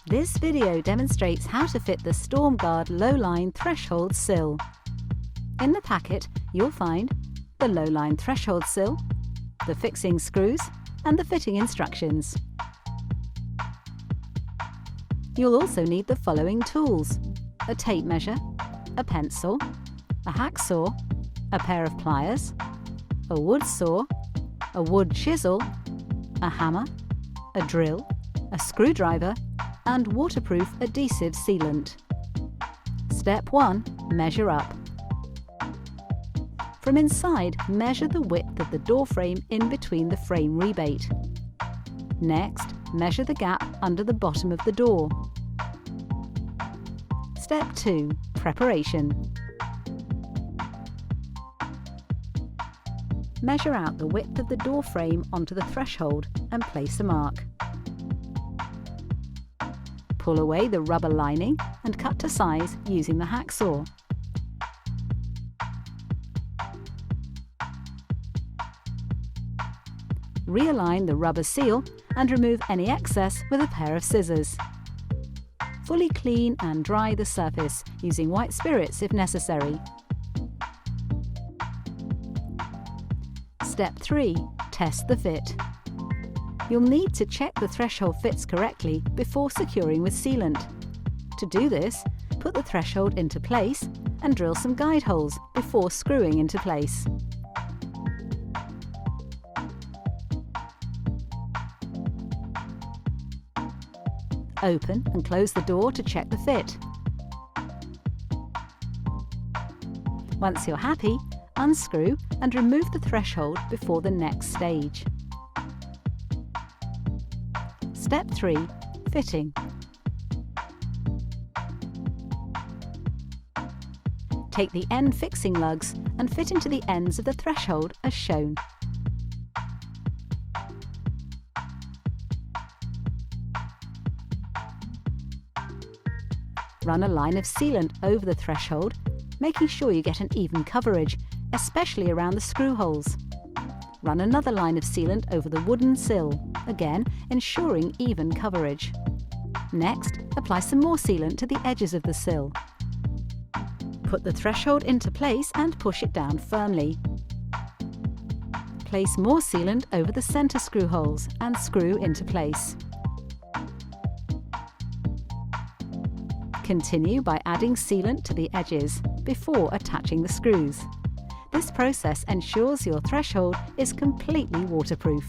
This video demonstrates how to fit the Stormguard Lowline threshold sill. In the packet, you'll find the Lowline threshold sill, the fixing screws, and the fitting instructions. You'll also need the following tools: a tape measure, a pencil, a hacksaw, a pair of pliers, a wood saw, a wood chisel, a hammer, a drill, a screwdriver, and waterproof adhesive sealant. Step 1. Measure up. From inside, measure the width of the door frame in between the frame rebate. Next, measure the gap under the bottom of the door. Step 2. Preparation. Measure out the width of the door frame onto the threshold and place a mark. Pull away the rubber lining and cut to size using the hacksaw. Realign the rubber seal and remove any excess with a pair of scissors. Fully clean and dry the surface using white spirits if necessary. Step 3. Test the fit. You'll need to check the threshold fits correctly before securing with sealant. To do this, put the threshold into place and drill some guide holes before screwing into place. Open and close the door to check the fit. Once you're happy, unscrew and remove the threshold before the next stage. Step 3. Fitting. Take the end fixing lugs and fit into the ends of the threshold as shown. Run a line of sealant over the threshold, making sure you get an even coverage, especially around the screw holes. Run another line of sealant over the wooden sill, again ensuring even coverage. Next, apply some more sealant to the edges of the sill. Put the threshold into place and push it down firmly. Place more sealant over the centre screw holes and screw into place. Continue by adding sealant to the edges before attaching the screws. This process ensures your threshold is completely waterproof.